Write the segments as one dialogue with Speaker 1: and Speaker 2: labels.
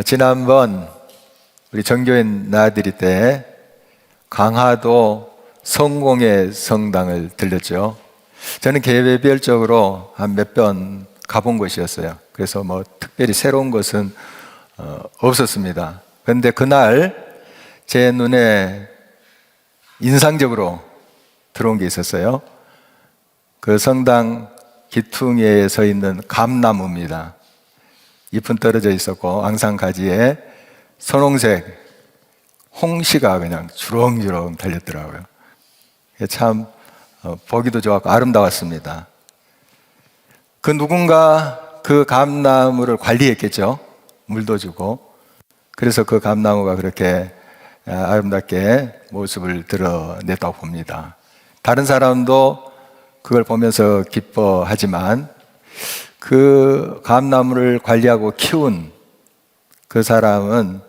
Speaker 1: 지난번 우리 정교인 나들이 때 강화도 성공의 성당을 들렸죠. 저는 개별적으로 한 몇 번 가본 곳이었어요. 그래서 뭐 특별히 새로운 것은 없었습니다. 그런데 그날 제 눈에 인상적으로 들어온 게 있었어요. 그 성당 기퉁에 서 있는 감나무입니다. 잎은 떨어져 있었고 앙상가지에 선홍색 홍시가 그냥 주렁주렁 달렸더라고요. 참 보기도 좋았고 아름다웠습니다. 그 누군가 그 감나무를 관리했겠죠. 물도 주고. 그래서 그 감나무가 그렇게 아름답게 모습을 드러냈다고 봅니다. 다른 사람도 그걸 보면서 기뻐하지만 그 감나무를 관리하고 키운 그 사람은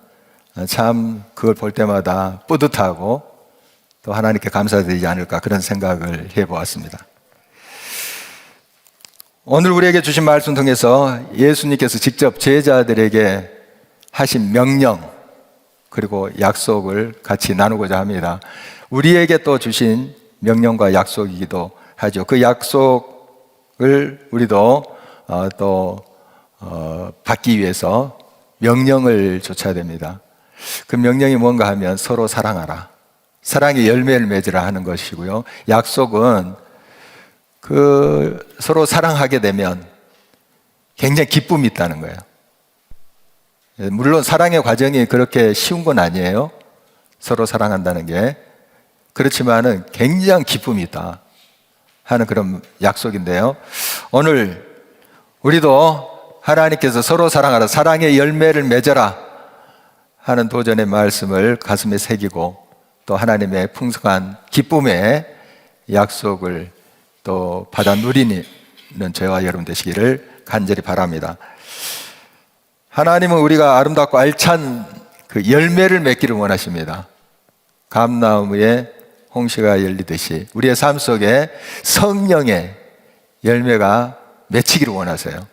Speaker 1: 참 그걸 볼 때마다 뿌듯하고 또 하나님께 감사드리지 않을까 그런 생각을 해보았습니다. 오늘 우리에게 주신 말씀 통해서 예수님께서 직접 제자들에게 하신 명령 그리고 약속을 같이 나누고자 합니다. 우리에게 또 주신 명령과 약속이기도 하죠. 그 약속을 우리도 받기 위해서 명령을 좇아야 됩니다. 그 명령이 뭔가 하면 서로 사랑하라. 사랑의 열매를 맺으라 하는 것이고요. 약속은 서로 사랑하게 되면 굉장히 기쁨이 있다는 거예요. 물론 사랑의 과정이 그렇게 쉬운 건 아니에요. 서로 사랑한다는 게. 그렇지만은 굉장히 기쁨이 있다 하는 그런 약속인데요. 오늘 우리도 하나님께서 서로 사랑하라, 사랑의 열매를 맺어라 하는 도전의 말씀을 가슴에 새기고 또 하나님의 풍성한 기쁨의 약속을 또 받아 누리는 저와 여러분 되시기를 간절히 바랍니다. 하나님은 우리가 아름답고 알찬 그 열매를 맺기를 원하십니다. 감나무에 홍시가 열리듯이 우리의 삶 속에 성령의 열매가 맺히기를 원하세요.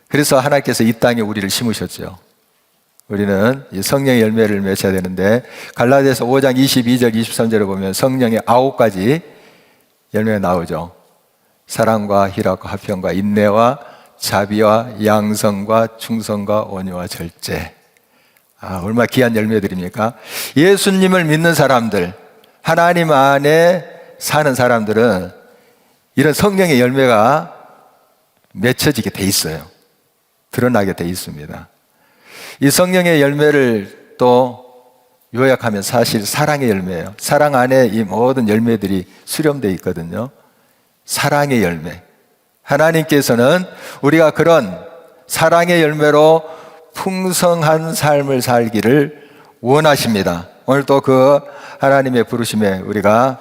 Speaker 1: 그래서 하나님께서 이 땅에 우리를 심으셨죠. 우리는 이 성령의 열매를 맺어야 되는데 갈라디아서 5장 22절 23절을 보면 성령의 9가지 열매가 나오죠. 사랑과 희락과 화평과 인내와 자비와 양성과 충성과 온유와 절제. 얼마나 귀한 열매들입니까? 예수님을 믿는 사람들, 하나님 안에 사는 사람들은 이런 성령의 열매가 맺혀지게 돼 있어요. 드러나게 돼 있습니다. 이 성령의 열매를 또 요약하면 사실 사랑의 열매예요. 사랑 안에 이 모든 열매들이 수렴되어 있거든요. 사랑의 열매. 하나님께서는 우리가 그런 사랑의 열매로 풍성한 삶을 살기를 원하십니다. 오늘 또 그 하나님의 부르심에 우리가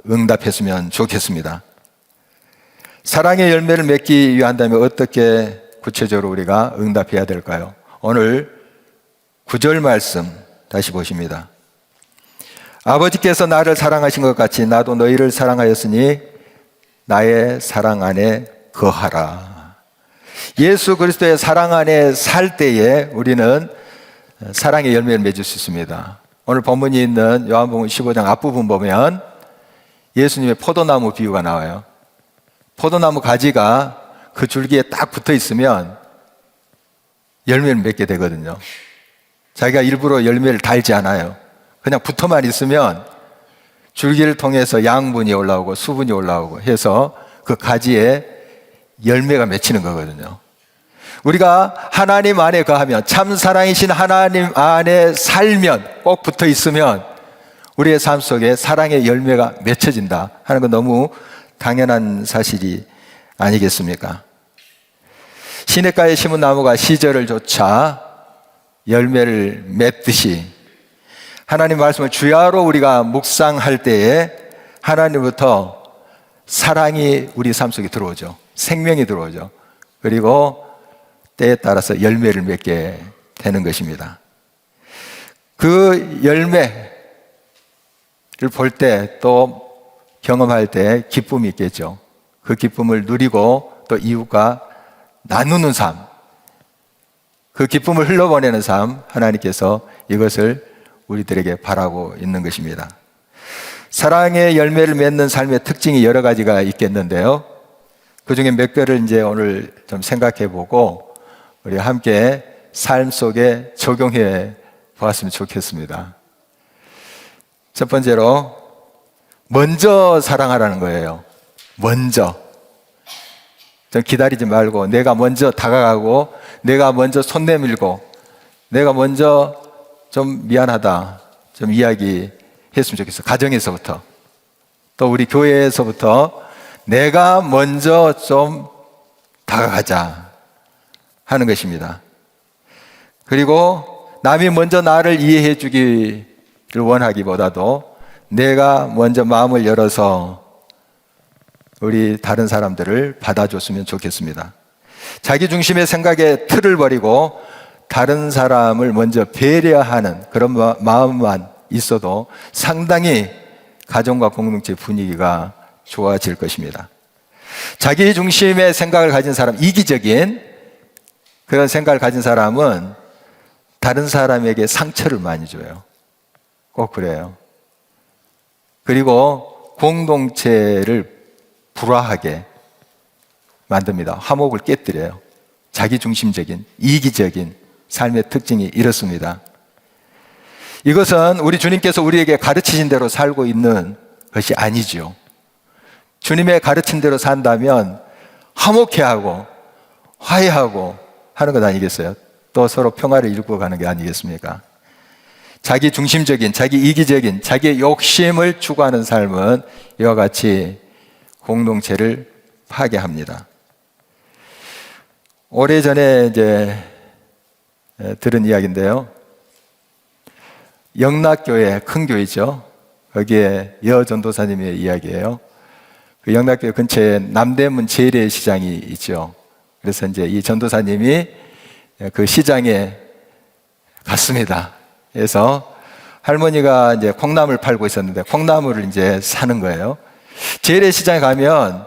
Speaker 1: 응답했으면 좋겠습니다. 사랑의 열매를 맺기 위한다면 어떻게 구체적으로 우리가 응답해야 될까요? 오늘 9절 말씀 다시 보십니다. 아버지께서 나를 사랑하신 것 같이 나도 너희를 사랑하였으니 나의 사랑 안에 거하라. 예수 그리스도의 사랑 안에 살 때에 우리는 사랑의 열매를 맺을 수 있습니다. 오늘 본문이 있는 요한복음 15장 앞부분 보면 예수님의 포도나무 비유가 나와요. 포도나무 가지가 그 줄기에 딱 붙어 있으면 열매를 맺게 되거든요. 자기가 일부러 열매를 달지 않아요. 그냥 붙어만 있으면 줄기를 통해서 양분이 올라오고 수분이 올라오고 해서 그 가지에 열매가 맺히는 거거든요. 우리가 하나님 안에 거하면, 참 사랑이신 하나님 안에 살면, 꼭 붙어 있으면 우리의 삶 속에 사랑의 열매가 맺혀진다 하는 건 너무 당연한 사실이 아니겠습니까? 시냇가에 심은 나무가 시절을 좇아 열매를 맺듯이 하나님 말씀을 주야로 우리가 묵상할 때에 하나님부터 사랑이 우리 삶 속에 들어오죠. 생명이 들어오죠. 그리고 때에 따라서 열매를 맺게 되는 것입니다. 그 열매를 볼 때 또 경험할 때 기쁨이 있겠죠. 그 기쁨을 누리고 또 이웃과 나누는 삶, 그 기쁨을 흘러보내는 삶, 하나님께서 이것을 우리들에게 바라고 있는 것입니다. 사랑의 열매를 맺는 삶의 특징이 여러 가지가 있겠는데요. 그 중에 몇 개를 이제 오늘 좀 생각해 보고 우리 함께 삶 속에 적용해 보았으면 좋겠습니다. 첫 번째로, 먼저 사랑하라는 거예요. 먼저. 좀 기다리지 말고, 내가 먼저 다가가고, 내가 먼저 손 내밀고, 내가 먼저 좀 미안하다, 좀 이야기했으면 좋겠어요. 가정에서부터. 또 우리 교회에서부터 내가 먼저 좀 다가가자 하는 것입니다. 그리고 남이 먼저 나를 이해해 주기를 원하기보다도 내가 먼저 마음을 열어서 우리 다른 사람들을 받아줬으면 좋겠습니다. 자기 중심의 생각에 틀을 버리고 다른 사람을 먼저 배려하는 그런 마음만 있어도 상당히 가정과 공동체 분위기가 좋아질 것입니다. 자기 중심의 생각을 가진 사람, 이기적인 그런 생각을 가진 사람은 다른 사람에게 상처를 많이 줘요. 꼭 그래요. 그리고 공동체를 불화하게 만듭니다. 화목을 깨뜨려요. 자기중심적인, 이기적인 삶의 특징이 이렇습니다. 이것은 우리 주님께서 우리에게 가르치신 대로 살고 있는 것이 아니죠. 주님의 가르친 대로 산다면 화목해하고 화해하고 하는 것 아니겠어요? 또 서로 평화를 이루고 가는 게 아니겠습니까? 자기 중심적인, 자기 이기적인, 자기의 욕심을 추구하는 삶은 이와 같이 공동체를 파괴합니다. 오래전에 이제 들은 이야기인데요. 영락교회, 큰 교회죠. 거기에 여전도사님의 이야기예요. 그 영락교회 근처에 남대문 재래시장이 있죠. 그래서 이제 이 전도사님이 그 시장에 갔습니다. 그래서 할머니가 이제 콩나물 팔고 있었는데 콩나물을 이제 사는 거예요. 재래시장에 가면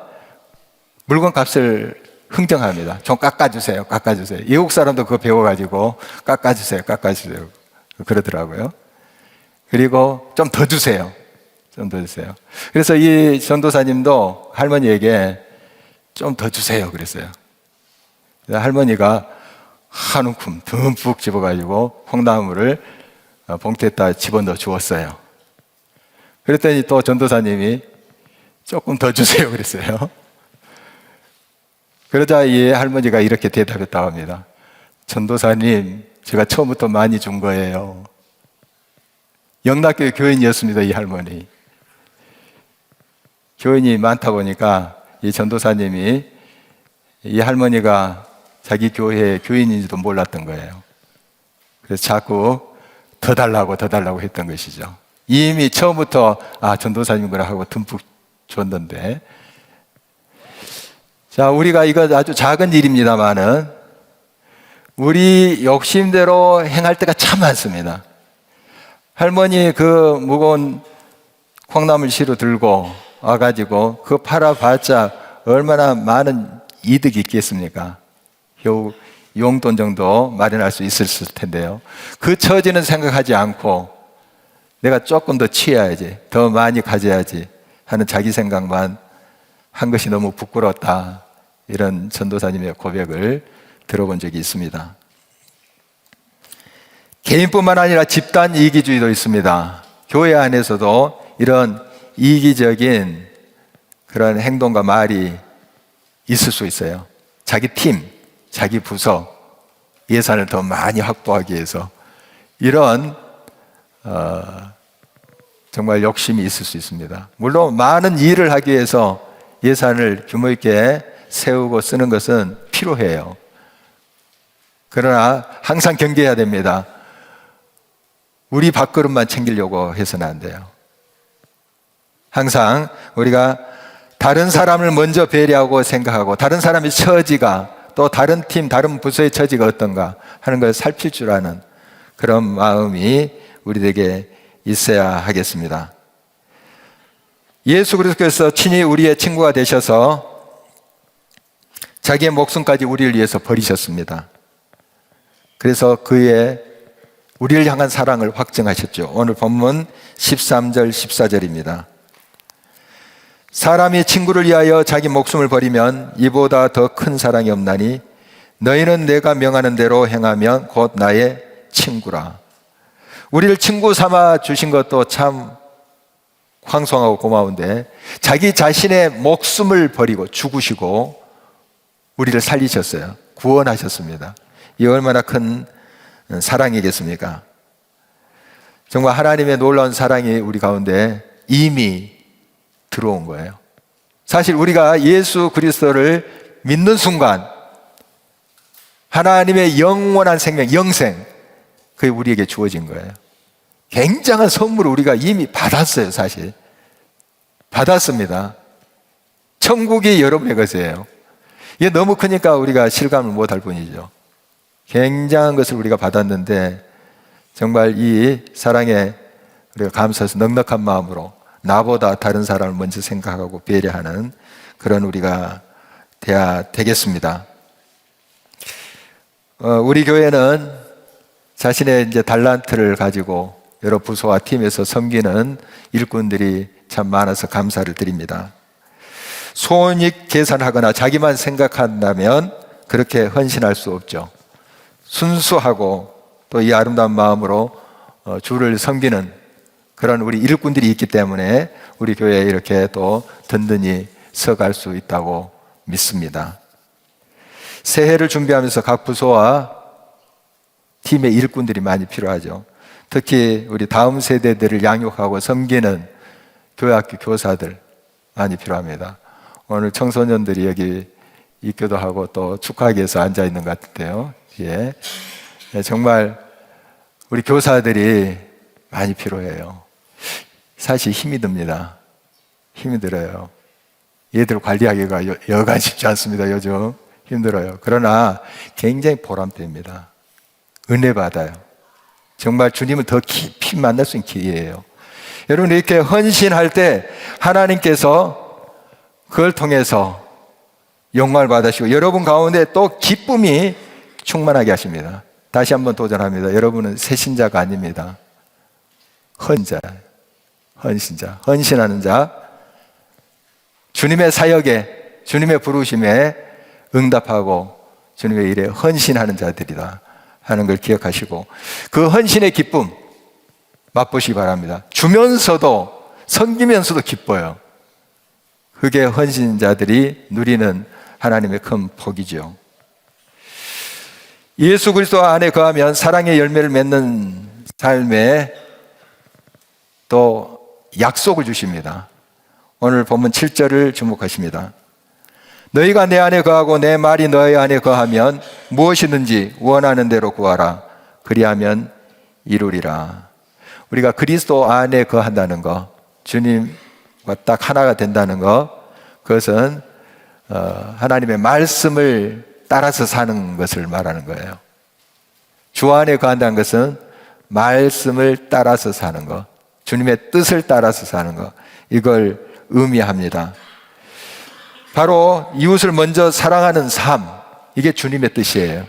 Speaker 1: 물건 값을 흥정합니다. 좀 깎아주세요, 깎아주세요. 외국 사람도 그거 배워가지고 깎아주세요, 깎아주세요. 그러더라고요. 그리고 좀 더 주세요. 좀 더 주세요. 그래서 이 전도사님도 할머니에게 좀 더 주세요. 그랬어요. 할머니가 한 움큼 듬뿍 집어가지고 콩나물을 봉투에다 집어넣어 주었어요. 그랬더니 또 전도사님이 조금 더 주세요. 그랬어요. 그러자 이 할머니가 이렇게 대답했다고 합니다. 전도사님, 제가 처음부터 많이 준 거예요. 영락교회 교인이었습니다, 이 할머니. 교인이 많다 보니까 이 전도사님이 이 할머니가 자기 교회 교인인지도 몰랐던 거예요. 그래서 자꾸 더 달라고 했던 것이죠. 이미 처음부터 전도사님이구나 하고 듬뿍 줬는데, 자, 우리가 이거 아주 작은 일입니다만은 우리 욕심대로 행할 때가 참 많습니다. 할머니 그 무거운 콩나물 시루 들고 와가지고 그 팔아봤자 얼마나 많은 이득이 있겠습니까? 겨우 용돈 정도 마련할 수 있었을 텐데요. 그 처지는 생각하지 않고 내가 조금 더 취해야지, 더 많이 가져야지 하는 자기 생각만 한 것이 너무 부끄럽다, 이런 전도사님의 고백을 들어본 적이 있습니다. 개인뿐만 아니라 집단 이기주의도 있습니다. 교회 안에서도 이런 이기적인 그런 행동과 말이 있을 수 있어요. 자기 팀, 자기 부서 예산을 더 많이 확보하기 위해서 이런 정말 욕심이 있을 수 있습니다. 물론 많은 일을 하기 위해서 예산을 규모 있게 세우고 쓰는 것은 필요해요. 그러나 항상 경계해야 됩니다. 우리 밥그릇만 챙기려고 해서는 안 돼요. 항상 우리가 다른 사람을 먼저 배려하고 생각하고 다른 사람의 처지가, 또 다른 팀, 다른 부서의 처지가 어떤가 하는 걸 살필 줄 아는 그런 마음이 우리에게 있어야 하겠습니다. 예수 그리스도께서 친히 우리의 친구가 되셔서 자기의 목숨까지 우리를 위해서 버리셨습니다. 그래서 그의 우리를 향한 사랑을 확증하셨죠. 오늘 본문 13절 14절입니다. 사람이 친구를 위하여 자기 목숨을 버리면 이보다 더 큰 사랑이 없나니 너희는 내가 명하는 대로 행하면 곧 나의 친구라. 우리를 친구 삼아 주신 것도 참 황송하고 고마운데 자기 자신의 목숨을 버리고 죽으시고 우리를 살리셨어요. 구원하셨습니다. 이 얼마나 큰 사랑이겠습니까? 정말 하나님의 놀라운 사랑이 우리 가운데 이미 들어온 거예요. 사실 우리가 예수 그리스도를 믿는 순간 하나님의 영원한 생명, 영생, 그게 우리에게 주어진 거예요. 굉장한 선물을 우리가 이미 받았어요. 사실 받았습니다. 천국이 여러분의 것이에요. 이게 너무 크니까 우리가 실감을 못할 뿐이죠. 굉장한 것을 우리가 받았는데 정말 이 사랑에 우리가 감사해서 넉넉한 마음으로 나보다 다른 사람을 먼저 생각하고 배려하는 그런 우리가 돼야 되겠습니다. 우리 교회는 자신의 이제 달란트를 가지고 여러 부서와 팀에서 섬기는 일꾼들이 참 많아서 감사를 드립니다. 손익 계산하거나 자기만 생각한다면 그렇게 헌신할 수 없죠. 순수하고 또 이 아름다운 마음으로 주를 섬기는 그런 우리 일꾼들이 있기 때문에 우리 교회에 이렇게 또 든든히 서갈 수 있다고 믿습니다. 새해를 준비하면서 각 부서와 팀의 일꾼들이 많이 필요하죠. 특히 우리 다음 세대들을 양육하고 섬기는 교회학교 교사들 많이 필요합니다. 오늘 청소년들이 여기 있기도 하고 또 축하하기 위해서 앉아 있는 것 같은데요. 예. 정말 우리 교사들이 많이 필요해요. 사실 힘이 듭니다. 힘이 들어요. 얘들 관리하기가 여간 쉽지 않습니다. 요즘 힘들어요. 그러나 굉장히 보람됩니다. 은혜 받아요. 정말 주님을 더 깊이 만날 수 있는 기회예요. 여러분 이렇게 헌신할 때 하나님께서 그걸 통해서 영광을 받으시고 여러분 가운데 또 기쁨이 충만하게 하십니다. 다시 한번 도전합니다. 여러분은 새신자가 아닙니다. 헌신자, 헌신하는 자, 주님의 사역에, 주님의 부르심에 응답하고 주님의 일에 헌신하는 자들이다 하는 걸 기억하시고 그 헌신의 기쁨 맛보시기 바랍니다. 주면서도 섬기면서도 기뻐요. 그게 헌신자들이 누리는 하나님의 큰 복이죠. 예수 그리스도 안에 거하면 사랑의 열매를 맺는 삶에 또 약속을 주십니다. 오늘 본문 7절을 주목하십니다. 너희가 내 안에 거하고 내 말이 너희 안에 거하면 무엇이든지 원하는 대로 구하라. 그리하면 이루리라. 우리가 그리스도 안에 거한다는 거, 주님과 딱 하나가 된다는 거, 그것은 하나님의 말씀을 따라서 사는 것을 말하는 거예요. 주 안에 거한다는 것은 말씀을 따라서 사는 것, 주님의 뜻을 따라서 사는 것, 이걸 의미합니다. 바로 이웃을 먼저 사랑하는 삶, 이게 주님의 뜻이에요.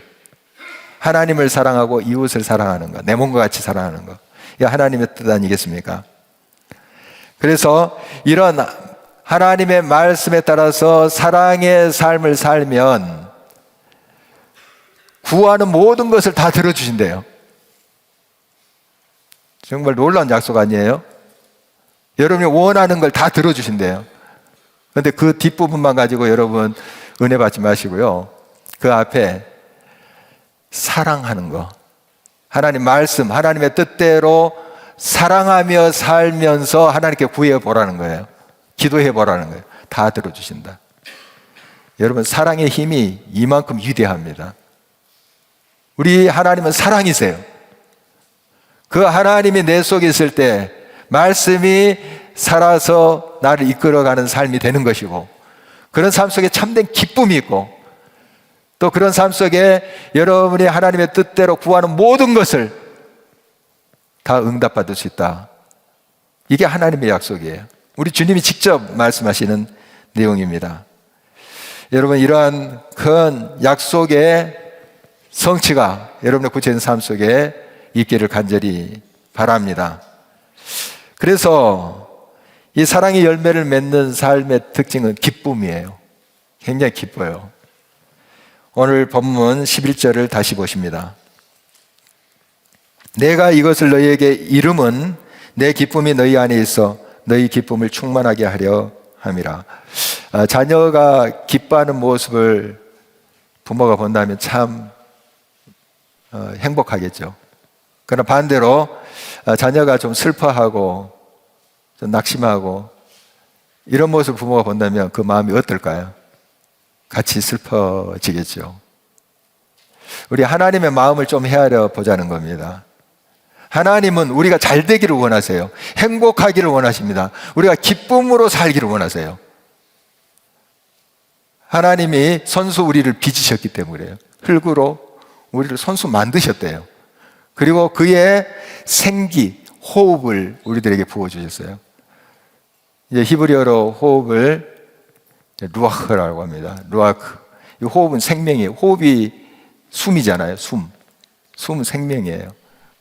Speaker 1: 하나님을 사랑하고 이웃을 사랑하는 것, 내 몸과 같이 사랑하는 것, 이게 하나님의 뜻 아니겠습니까? 그래서 이런 하나님의 말씀에 따라서 사랑의 삶을 살면 구하는 모든 것을 다 들어주신대요. 정말 놀라운 약속 아니에요? 여러분이 원하는 걸 다 들어주신대요. 그런데 그 뒷부분만 가지고 여러분 은혜 받지 마시고요. 그 앞에 사랑하는 거, 하나님 말씀, 하나님의 뜻대로 사랑하며 살면서 하나님께 구해 보라는 거예요. 기도해 보라는 거예요. 다 들어주신다. 여러분 사랑의 힘이 이만큼 위대합니다. 우리 하나님은 사랑이세요. 그 하나님이 내 속에 있을 때 말씀이 살아서 나를 이끌어가는 삶이 되는 것이고, 그런 삶 속에 참된 기쁨이 있고, 또 그런 삶 속에 여러분이 하나님의 뜻대로 구하는 모든 것을 다 응답받을 수 있다. 이게 하나님의 약속이에요. 우리 주님이 직접 말씀하시는 내용입니다. 여러분 이러한 큰 약속의 성취가 여러분의 구체적인 삶 속에 있기를 간절히 바랍니다. 그래서 이 사랑의 열매를 맺는 삶의 특징은 기쁨이에요. 굉장히 기뻐요. 오늘 본문 11절을 다시 보십니다. 내가 이것을 너희에게 이름은 내 기쁨이 너희 안에 있어 너희 기쁨을 충만하게 하려 함이라. 자녀가 기뻐하는 모습을 부모가 본다면 참 행복하겠죠. 그러나 반대로 자녀가 좀 슬퍼하고 좀 낙심하고 이런 모습을 부모가 본다면 그 마음이 어떨까요? 같이 슬퍼지겠죠. 우리 하나님의 마음을 좀 헤아려 보자는 겁니다. 하나님은 우리가 잘 되기를 원하세요. 행복하기를 원하십니다. 우리가 기쁨으로 살기를 원하세요. 하나님이 손수 우리를 빚으셨기 때문에요. 흙으로 우리를 손수 만드셨대요. 그리고 그의 생기, 호흡을 우리들에게 부어주셨어요. 이제 히브리어로 호흡을 루아흐라고 합니다. 루아흐. 이 호흡은 생명이에요. 호흡이 숨이잖아요. 숨은 생명이에요.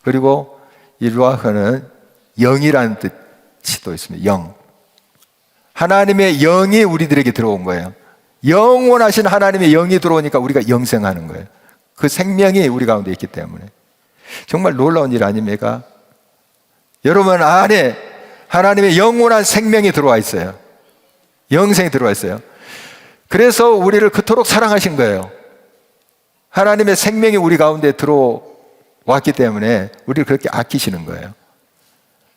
Speaker 1: 그리고 이 루아흐는 영이라는 뜻이 또 있습니다. 영. 하나님의 영이 우리들에게 들어온 거예요. 영원하신 하나님의 영이 들어오니까 우리가 영생하는 거예요. 그 생명이 우리 가운데 있기 때문에. 정말 놀라운 일 아닙니까? 여러분 안에 하나님의 영원한 생명이 들어와 있어요. 영생이 들어와 있어요. 그래서 우리를 그토록 사랑하신 거예요. 하나님의 생명이 우리 가운데 들어왔기 때문에 우리를 그렇게 아끼시는 거예요.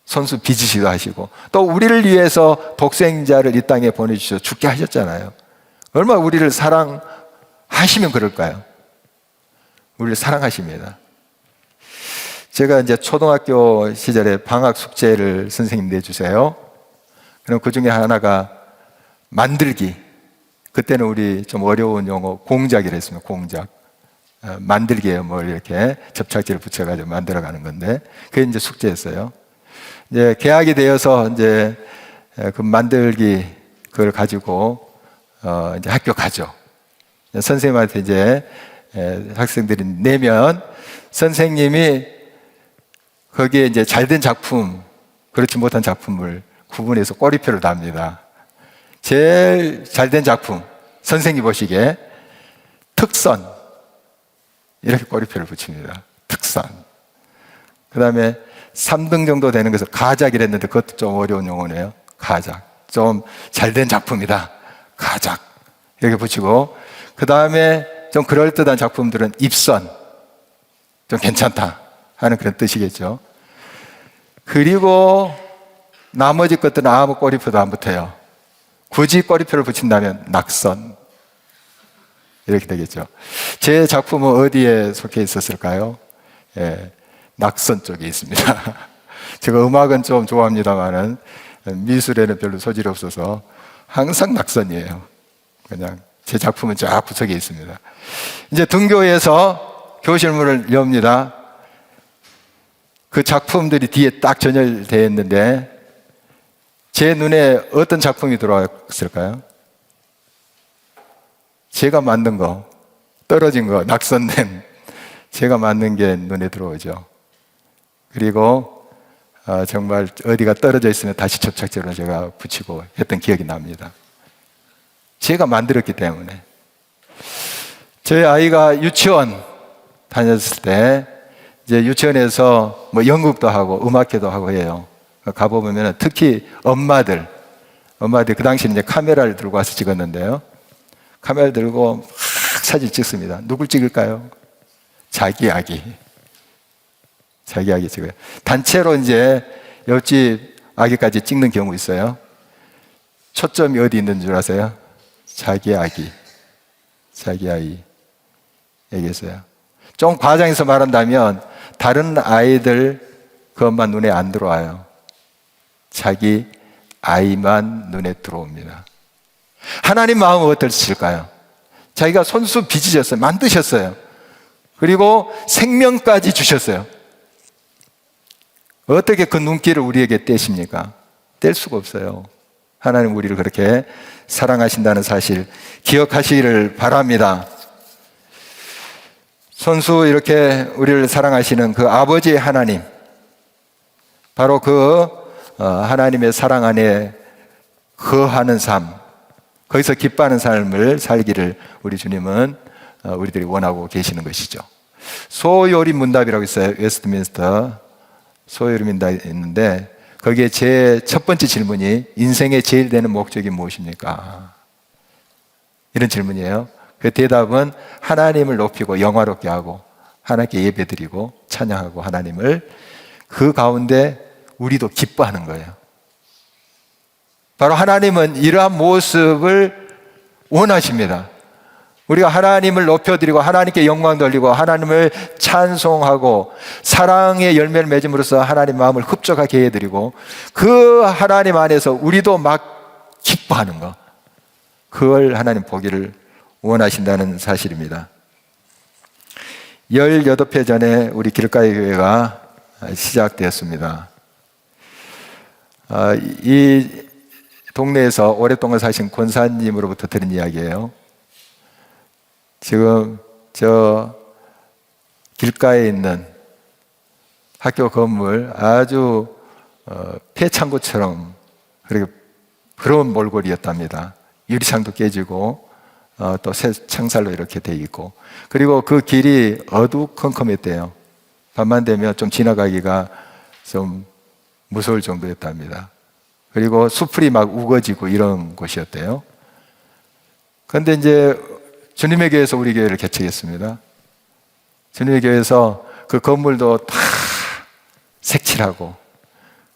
Speaker 1: 손수 빚으시기도 하시고 또 우리를 위해서 독생자를 이 땅에 보내주셔서 죽게 하셨잖아요. 얼마나 우리를 사랑하시면 그럴까요? 우리를 사랑하십니다. 제가 이제 초등학교 시절에 방학 숙제를 선생님 내주세요. 그럼 그 중에 하나가 만들기. 그때는 우리 좀 어려운 용어 공작이라 했습니다. 공작. 만들기에 뭘 이렇게 접착제를 붙여가지고 만들어가는 건데 그게 이제 숙제였어요. 이제 개학이 되어서 이제 그 만들기 그걸 가지고 이제 학교 가죠. 선생님한테 이제 학생들이 내면 선생님이 거기에 이제 잘된 작품, 그렇지 못한 작품을 구분해서 꼬리표를 답니다. 제일 잘된 작품, 선생님 보시기에 특선, 이렇게 꼬리표를 붙입니다. 특선. 그 다음에 3등 정도 되는 것을 가작이라 했는데 그것도 좀 어려운 용어네요. 가작. 좀 잘된 작품이다. 가작. 이렇게 붙이고, 그 다음에 좀 그럴듯한 작품들은 입선. 좀 괜찮다 하는 그런 뜻이겠죠. 그리고 나머지 것들은 아무 꼬리표도 안 붙어요. 굳이 꼬리표를 붙인다면 낙선. 이렇게 되겠죠. 제 작품은 어디에 속해 있었을까요? 낙선 쪽에 있습니다. 제가 음악은 좀 좋아합니다만은 미술에는 별로 소질이 없어서 항상 낙선이에요. 그냥 제 작품은 쫙 구석에 있습니다. 이제 등교해서 교실문을 엽니다. 그 작품들이 뒤에 딱 전열되어 있는데 제 눈에 어떤 작품이 들어왔을까요? 제가 만든 거, 떨어진 거, 낙선된 제가 만든 게 눈에 들어오죠. 그리고 정말 어디가 떨어져 있으면 다시 접착제로 제가 붙이고 했던 기억이 납니다. 제가 만들었기 때문에. 저희 아이가 유치원 다녔을 때 이제 유치원에서 뭐 연극도 하고 음악회도 하고 해요. 가보면 특히 엄마들 그 당시에 이제 카메라를 들고 와서 찍었는데요. 카메라 들고 막 사진 찍습니다. 누굴 찍을까요? 자기 아기 찍어요. 단체로 이제 옆집 아기까지 찍는 경우 있어요. 초점이 어디 있는 줄 아세요? 자기 아기 얘기했어요. 좀 과장해서 말한다면 다른 아이들 그것만 눈에 안 들어와요. 자기 아이만 눈에 들어옵니다. 하나님 마음은 어떠실까요? 자기가 손수 빚으셨어요. 만드셨어요. 그리고 생명까지 주셨어요. 어떻게 그 눈길을 우리에게 떼십니까? 뗄 수가 없어요. 하나님 우리를 그렇게 사랑하신다는 사실 기억하시기를 바랍니다. 손수 이렇게 우리를 사랑하시는 그 아버지 하나님, 바로 그 하나님의 사랑 안에 거하는 삶, 거기서 기뻐하는 삶을 살기를 우리 주님은 우리들이 원하고 계시는 것이죠. 소요리 문답이라고 있어요. 웨스트민스터 소요리 문답이 있는데, 거기에 제 첫 번째 질문이 인생의 제일 되는 목적이 무엇입니까? 이런 질문이에요. 그 대답은 하나님을 높이고 영화롭게 하고 하나님께 예배드리고 찬양하고 하나님을, 그 가운데 우리도 기뻐하는 거예요. 바로 하나님은 이러한 모습을 원하십니다. 우리가 하나님을 높여드리고 하나님께 영광 돌리고 하나님을 찬송하고 사랑의 열매를 맺음으로써 하나님 마음을 흡족하게 해드리고 그 하나님 안에서 우리도 막 기뻐하는 것, 그걸 하나님 보기를 원하신다는 사실입니다. 18회 전에 우리 길가의 교회가 시작되었습니다. 이 동네에서 오랫동안 사신 권사님으로부터 들은 이야기예요. 지금 저 길가에 있는 학교 건물 아주 폐창고처럼 그런 몰골이었답니다. 유리창도 깨지고 또 새 창살로 이렇게 돼 있고, 그리고 그 길이 어두컴컴했대요. 밤만 되면 좀 지나가기가 좀 무서울 정도였답니다. 그리고 수풀이 막 우거지고 이런 곳이었대요. 그런데 이제 주님의 교회에서 우리 교회를 개척했습니다. 주님의 교회에서 그 건물도 다 색칠하고,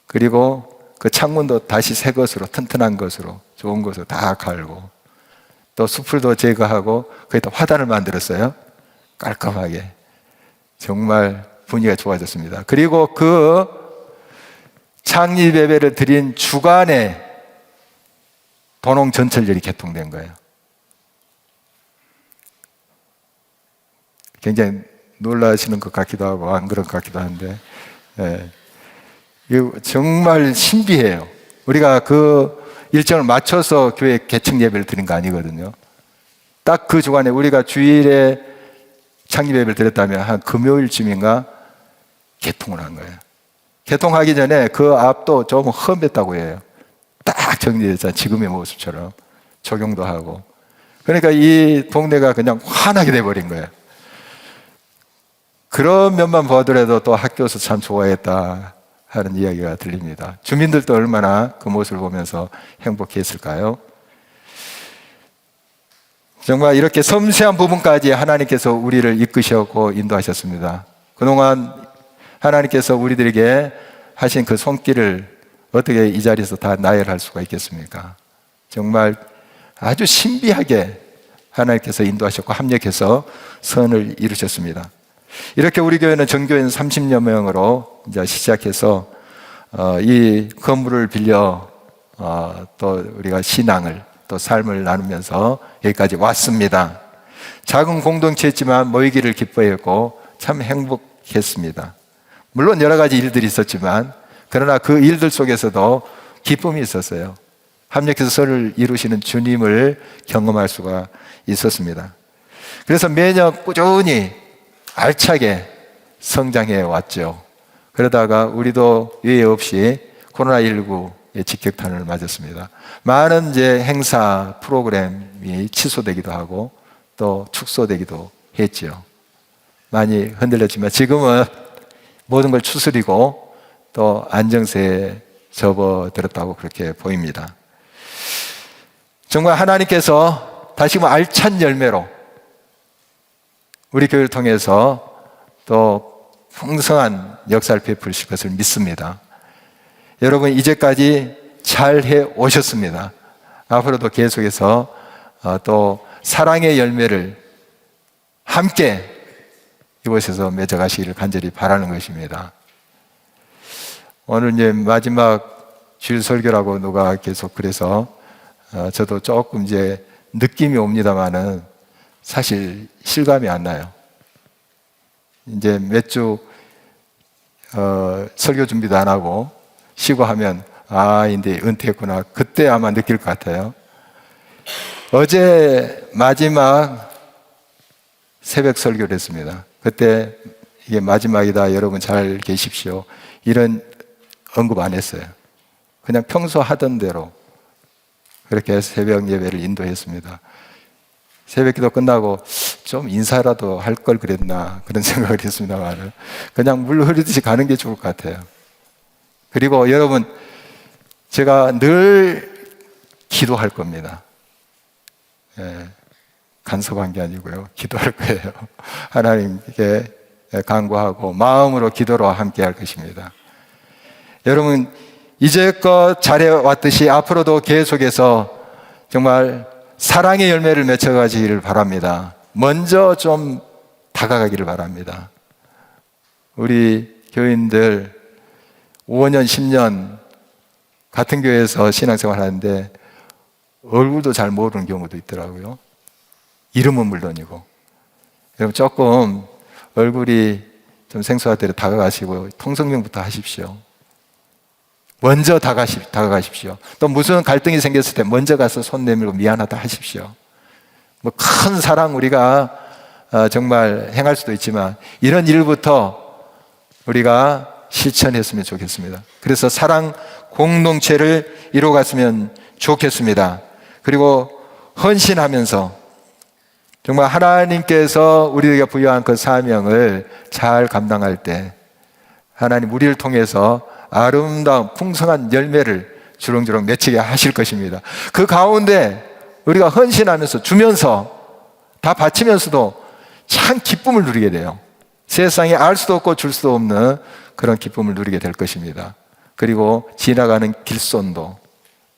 Speaker 1: 그리고 그 창문도 다시 새 것으로, 튼튼한 것으로, 좋은 것으로 다 갈고, 또 수풀도 제거하고 거기다 화단을 만들었어요. 깔끔하게. 정말 분위기가 좋아졌습니다. 그리고 그 창립 예배를 드린 주간에 도농 전철열이 개통된 거예요. 굉장히 놀라시는 것 같기도 하고 안 그런 것 같기도 한데, 이거 정말 신비해요. 우리가 그 일정을 맞춰서 교회 개척 예배를 드린 거 아니거든요. 딱 그 주간에 우리가 주일에 창립 예배를 드렸다면 한 금요일쯤인가 개통을 한 거예요. 개통하기 전에 그 앞도 조금 험했다고 해요. 딱 정리됐잖아요. 지금의 모습처럼 적용도 하고. 그러니까 이 동네가 그냥 환하게 돼버린 거예요. 그런 면만 보더라도 또 학교에서 참 좋아했다 하는 이야기가 들립니다. 주민들도 얼마나 그 모습을 보면서 행복했을까요? 정말 이렇게 섬세한 부분까지 하나님께서 우리를 이끄셨고 인도하셨습니다. 그동안 하나님께서 우리들에게 하신 그 손길을 어떻게 이 자리에서 다 나열할 수가 있겠습니까? 정말 아주 신비하게 하나님께서 인도하셨고 합력해서 선을 이루셨습니다. 이렇게 우리 교회는 전교인 30여 명으로 이제 시작해서 이 건물을 빌려 또 우리가 신앙을 또 삶을 나누면서 여기까지 왔습니다. 작은 공동체였지만 모이기를 기뻐했고 참 행복했습니다. 물론 여러 가지 일들이 있었지만 그러나 그 일들 속에서도 기쁨이 있었어요. 합력해서 선을 이루시는 주님을 경험할 수가 있었습니다. 그래서 매년 꾸준히 알차게 성장해 왔죠. 그러다가 우리도 예외 없이 코로나19의 직격탄을 맞았습니다. 많은 이제 행사 프로그램이 취소되기도 하고 또 축소되기도 했죠. 많이 흔들렸지만 지금은 모든 걸 추스리고 또 안정세에 접어들었다고 그렇게 보입니다. 정말 하나님께서 다시금 알찬 열매로 우리 교회를 통해서 또 풍성한 역사를 베푸실 것을 믿습니다. 여러분 이제까지 잘 해 오셨습니다. 앞으로도 계속해서 또 사랑의 열매를 함께 이곳에서 맺어가시기를 간절히 바라는 것입니다. 오늘 이제 마지막 주일 설교라고 누가 계속 그래서 저도 조금 이제 느낌이 옵니다만은 사실 실감이 안 나요. 이제 몇 주 설교 준비도 안 하고 쉬고 하면 이제 은퇴했구나. 그때 아마 느낄 것 같아요. 어제 마지막 새벽 설교를 했습니다. 그때 이게 마지막이다, 여러분 잘 계십시오, 이런 언급 안 했어요. 그냥 평소 하던 대로 그렇게 새벽 예배를 인도했습니다. 새벽 기도 끝나고 좀 인사라도 할 걸 그랬나 그런 생각을 했습니다만 그냥 물 흐르듯이 가는 게 좋을 것 같아요. 그리고 여러분, 제가 늘 기도할 겁니다. 예, 간섭한 게 아니고요, 기도할 거예요. 하나님께 간구하고 마음으로 기도로 함께 할 것입니다. 여러분, 이제껏 잘해왔듯이 앞으로도 계속해서 정말 사랑의 열매를 맺어가기를 바랍니다. 먼저 좀 다가가기를 바랍니다. 우리 교인들 5년, 10년 같은 교회에서 신앙생활 하는데 얼굴도 잘 모르는 경우도 있더라고요. 이름은 물론이고. 여러분, 조금 얼굴이 좀 생소하더라도 다가가시고 통성명부터 하십시오. 먼저 다가가십시오. 또 무슨 갈등이 생겼을 때 먼저 가서 손 내밀고 미안하다 하십시오. 뭐 큰 사랑 우리가 정말 행할 수도 있지만 이런 일부터 우리가 실천했으면 좋겠습니다. 그래서 사랑 공동체를 이루어갔으면 좋겠습니다. 그리고 헌신하면서 정말 하나님께서 우리에게 부여한 그 사명을 잘 감당할 때 하나님 우리를 통해서 아름다운 풍성한 열매를 주렁주렁 맺히게 하실 것입니다. 그 가운데 우리가 헌신하면서 주면서 다 바치면서도 참 기쁨을 누리게 돼요. 세상에 알 수도 없고 줄 수도 없는 그런 기쁨을 누리게 될 것입니다. 그리고 지나가는 길손도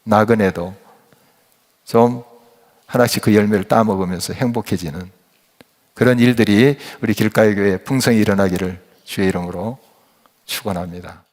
Speaker 1: 나그네도 좀 하나씩 그 열매를 따먹으면서 행복해지는 그런 일들이 우리 길가의 교회에 풍성히 일어나기를 주의 이름으로 축원합니다.